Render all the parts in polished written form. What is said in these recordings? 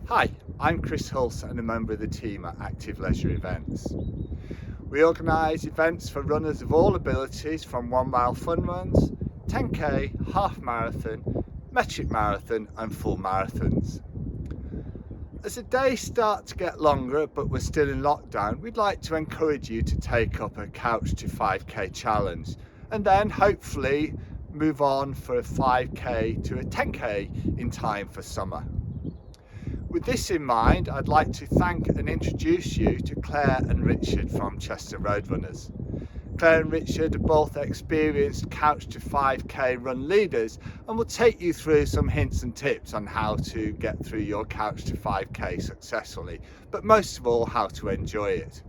Hi, I'm Chris Hulse and a member of the team at Active Leisure Events. We organise events for runners of all abilities from 1 mile fun runs, 10k, half marathon, metric marathon and full marathons. As the days start to get longer but we're still in lockdown, we'd like to encourage you to take up a Couch to 5k challenge and then hopefully move on for a 5k to a 10k in time for summer. With this in mind, I'd like to thank and introduce you to Claire and Richard from Chester Roadrunners. Claire and Richard are both experienced Couch to 5k run leaders and will take you through some hints and tips on how to get through your Couch to 5k successfully, but most of all, how to enjoy it.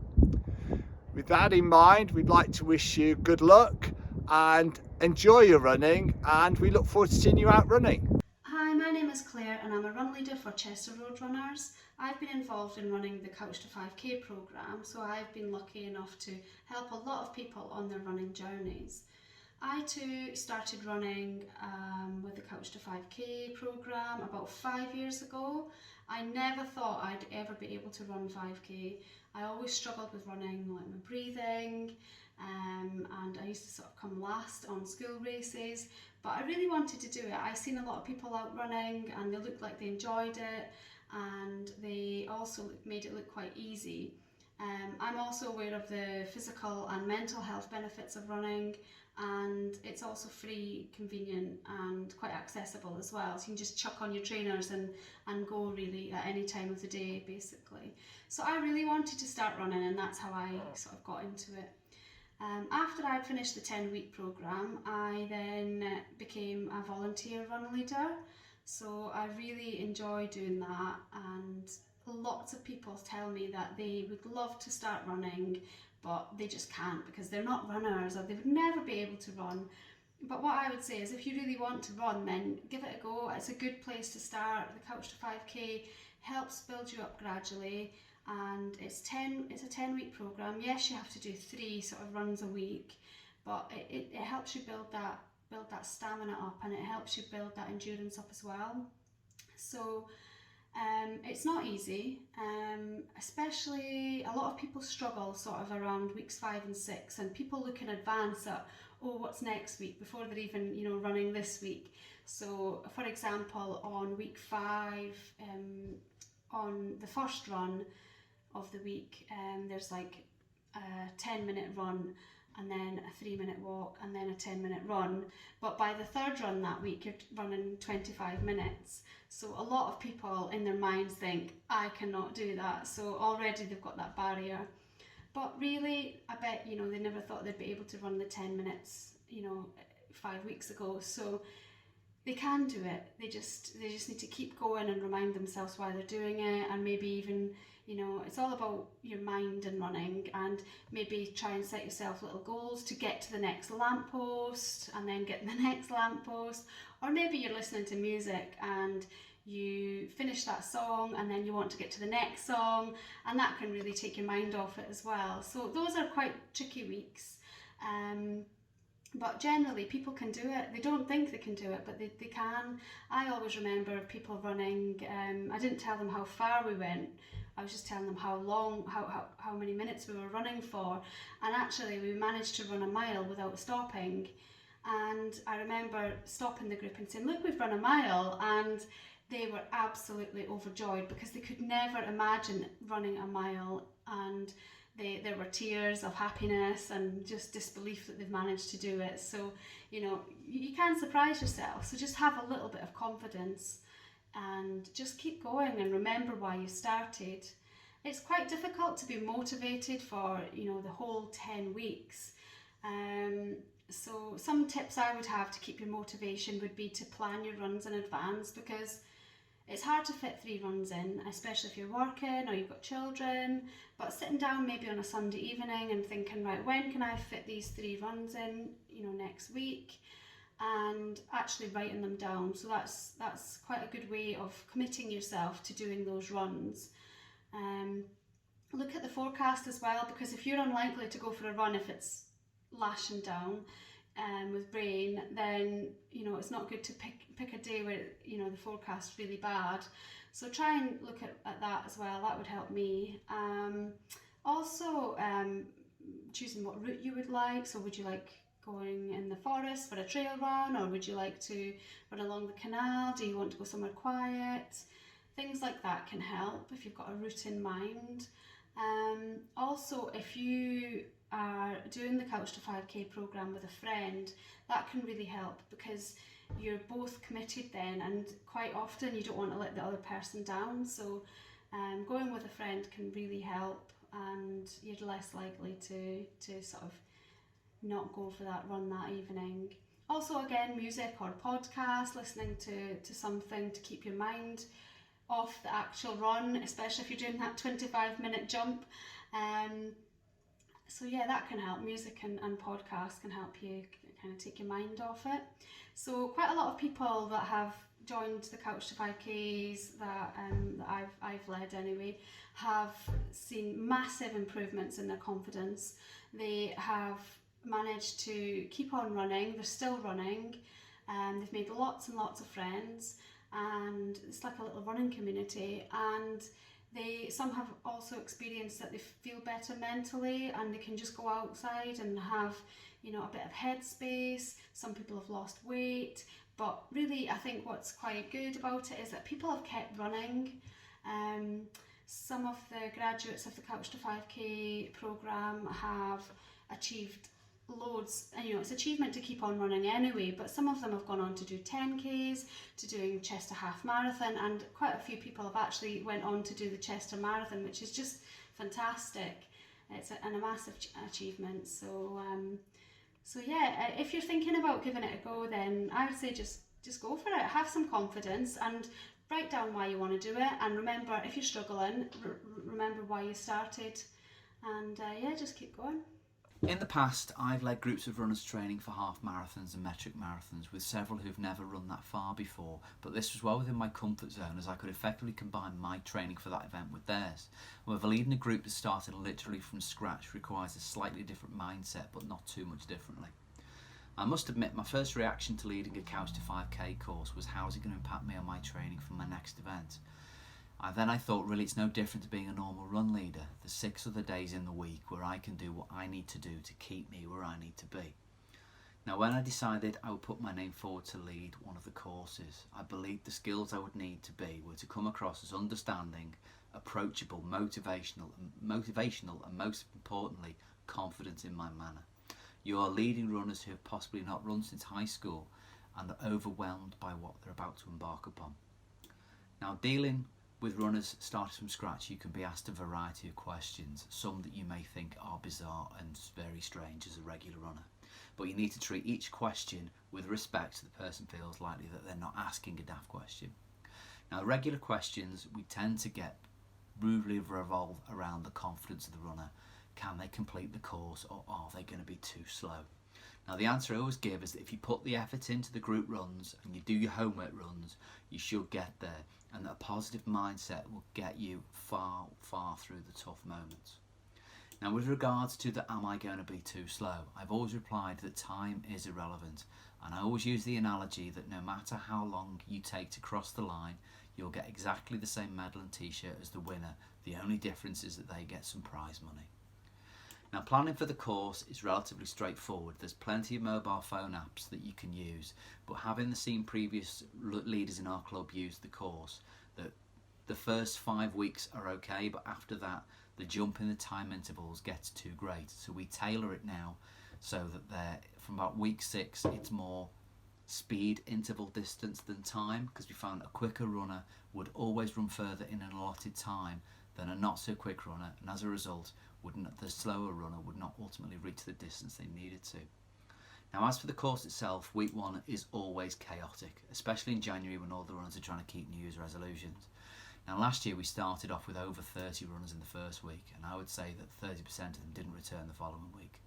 With that in mind, we'd like to wish you good luck and enjoy your running, and we look forward to seeing you out running. Hi, my name is Claire and I'm a run leader for Chester Roadrunners. I've been involved in running the Couch to 5k programme, so I've been lucky enough to help a lot of people on their running journeys. I too started running with the Couch to 5k programme about 5 years ago. I never thought I'd ever be able to run 5k. I always struggled with running, like my breathing, and I used to sort of come last on school races, but I really wanted to do it. I've seen a lot of people out running and they looked like they enjoyed it, and they also made it look quite easy. I'm also aware of the physical and mental health benefits of running, and it's also free, convenient and quite accessible as well. So you can just chuck on your trainers and go really at any time of the day basically. So I really wanted to start running, and that's how I sort of got into it. After I'd finished the 10-week programme, I then became a volunteer run leader. So I really enjoy doing that, and lots of people tell me that they would love to start running, but they just can't because they're not runners or they would never be able to run. But what I would say is if you really want to run, then give it a go. It's a good place to start. The Couch to 5k helps build you up gradually, and it's a 10-week program. Yes, you have to do 3 sort of runs a week, but it helps you build that stamina up, and it helps you build that endurance up as well. So it's not easy, especially a lot of people struggle sort of around weeks 5 and 6, and people look in advance at, oh, what's next week, before they're even running this week. So for example, on week 5, on the first run of the week, there's like a 10-minute run, and then a 3-minute walk, and then a 10-minute run. But by the third run that week, you're running 25 minutes. So a lot of people in their minds think, I cannot do that. So already they've got that barrier. But really, I bet, they never thought they'd be able to run the 10 minutes, 5 weeks ago. So they can do it. They just need to keep going and remind themselves why they're doing it, and maybe even, it's all about your mind and running, and maybe try and set yourself little goals to get to the next lamppost and then get the next lamppost. Or maybe you're listening to music and you finish that song and then you want to get to the next song, and that can really take your mind off it as well. So those are quite tricky weeks. But generally people can do it. They don't think they can do it, but they can. I always remember people running, I didn't tell them how far we went, I was just telling them how long, how many minutes we were running for, and actually we managed to run a mile without stopping. And I remember stopping the group and saying, look, we've run a mile, and they were absolutely overjoyed because they could never imagine running a mile, and there were tears of happiness and just disbelief that they've managed to do it. So, you can surprise yourself. So just have a little bit of confidence and just keep going and remember why you started. It's quite difficult to be motivated for, the whole 10 weeks. So some tips I would have to keep your motivation would be to plan your runs in advance, because it's hard to fit 3 runs in, especially if you're working or you've got children. But sitting down maybe on a Sunday evening and thinking, right, when can I fit these 3 runs in, next week, and actually writing them down. So that's quite a good way of committing yourself to doing those runs. Look at the forecast as well, because if you're unlikely to go for a run if it's lashing down, with rain, then it's not good to pick a day where the forecast's really bad. So try and look at that as well, that would help me. Also, choosing what route you would like. So would you like going in the forest for a trail run, or would you like to run along the canal? Do you want to go somewhere quiet? Things like that can help if you've got a route in mind. Also, if you are doing the Couch to 5K program with a friend, that can really help, because you're both committed then, and quite often you don't want to let the other person down. So going with a friend can really help, and you're less likely to sort of not go for that run that evening. Also, again, music or podcast, listening to something to keep your mind off the actual run, especially if you're doing that 25-minute jump. So yeah, that can help. Music and podcasts can help you kind of take your mind off it. So quite a lot of people that have joined the Couch to 5Ks that I've led anyway, have seen massive improvements in their confidence. They have managed to keep on running, they're still running, and they've made lots and lots of friends, and it's like a little running community. And some have also experienced that they feel better mentally, and they can just go outside and have, you know, a bit of headspace. Some people have lost weight, but really I think what's quite good about it is that people have kept running. Some of the graduates of the Couch to 5K program have achieved loads, and you know, it's achievement to keep on running anyway, but some of them have gone on to do 10Ks, to doing Chester Half Marathon, and quite a few people have actually went on to do the Chester Marathon, which is just fantastic. It's a massive achievement. So yeah, if you're thinking about giving it a go, then I would say just go for it. Have some confidence and write down why you want to do it, and remember, if you're struggling, remember why you started, and yeah, just keep going. In the past, I've led groups of runners training for half marathons and metric marathons, with several who've never run that far before, but this was well within my comfort zone, as I could effectively combine my training for that event with theirs. However, leading a group that started literally from scratch requires a slightly different mindset, but not too much differently. I must admit, my first reaction to leading a Couch to 5K course was, how is it going to impact me on my training for my next event? I thought, really, it's no different to being a normal run leader. There's 6 other days in the week where I can do what I need to do to keep me where I need to be. Now, when I decided I would put my name forward to lead one of the courses, I believed the skills I would need to be were to come across as understanding, approachable, motivational, and most importantly, confident in my manner. You are leading runners who have possibly not run since high school and are overwhelmed by what they're about to embark upon. Now, dealing with runners started from scratch, you can be asked a variety of questions, some that you may think are bizarre and very strange as a regular runner. But you need to treat each question with respect so the person feels likely that they're not asking a daft question. Now, regular questions we tend to get rudely revolve around the confidence of the runner. Can they complete the course, or are they going to be too slow? Now, the answer I always give is that if you put the effort into the group runs and you do your homework runs, you should get there, and that a positive mindset will get you far, far through the tough moments. Now, with regards to the am I going to be too slow, I've always replied that time is irrelevant, and I always use the analogy that no matter how long you take to cross the line, you'll get exactly the same medal and t-shirt as the winner. The only difference is that they get some prize money. Now, planning for the course is relatively straightforward. There's plenty of mobile phone apps that you can use, but having seen previous leaders in our club use the course, that the first 5 weeks are okay, but after that, the jump in the time intervals gets too great. So we tailor it now so that from about week 6, it's more speed interval distance than time, because we found a quicker runner would always run further in an allotted time than a not so quick runner, and as a result, the slower runner would not ultimately reach the distance they needed to. Now, as for the course itself, week 1 is always chaotic, especially in January when all the runners are trying to keep New Year's resolutions. Now, last year we started off with over 30 runners in the first week, and I would say that 30% of them didn't return the following week.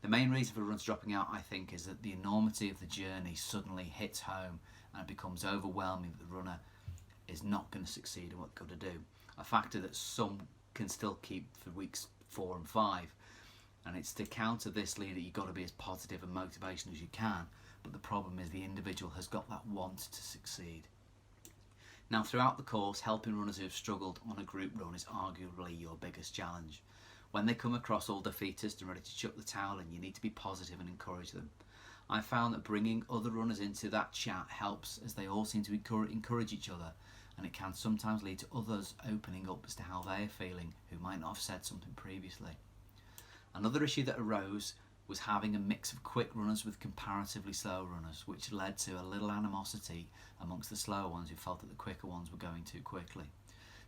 The main reason for runners dropping out, I think, is that the enormity of the journey suddenly hits home and it becomes overwhelming that the runner is not going to succeed in what they're going to do. A factor that some can still keep for weeks 4 and 5, and it's to counter this, leader, you've got to be as positive and motivational as you can, but the problem is the individual has got that want to succeed. Now, throughout the course, helping runners who have struggled on a group run is arguably your biggest challenge. When they come across all defeatist and ready to chuck the towel in, you need to be positive and encourage them. I found that bringing other runners into that chat helps, as they all seem to encourage each other, and it can sometimes lead to others opening up as to how they are feeling who might not have said something previously. Another issue that arose was having a mix of quick runners with comparatively slow runners, which led to a little animosity amongst the slower ones who felt that the quicker ones were going too quickly.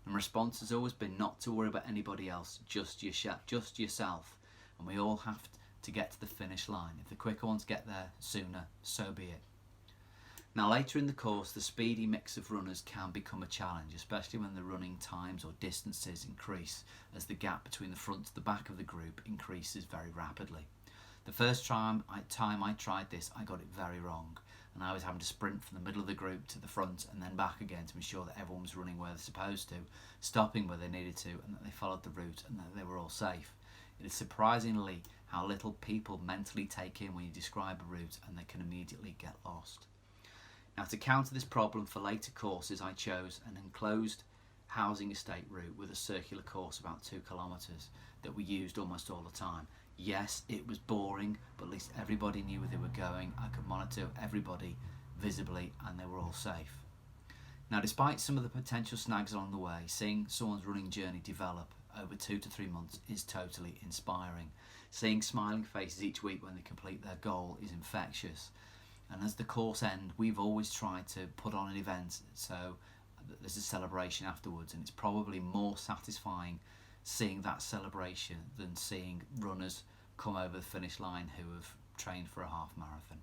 And response has always been not to worry about anybody else, just yourself, and we all have to get to the finish line. If the quicker ones get there sooner, so be it. Now, later in the course, the speedy mix of runners can become a challenge, especially when the running times or distances increase as the gap between the front to the back of the group increases very rapidly. The first time I tried this, I got it very wrong, and I was having to sprint from the middle of the group to the front and then back again to ensure that everyone was running where they're supposed to, stopping where they needed to, and that they followed the route and that they were all safe. It is surprisingly how little people mentally take in when you describe a route, and they can immediately get lost. Now, to counter this problem for later courses, I chose an enclosed housing estate route with a circular course about 2 kilometres that we used almost all the time. Yes, it was boring, but at least everybody knew where they were going. I could monitor everybody visibly, and they were all safe. Now, despite some of the potential snags along the way, seeing someone's running journey develop over 2 to 3 months is totally inspiring. Seeing smiling faces each week when they complete their goal is infectious. And as the course ends, we've always tried to put on an event so that there's a celebration afterwards, and it's probably more satisfying seeing that celebration than seeing runners come over the finish line who have trained for a half marathon.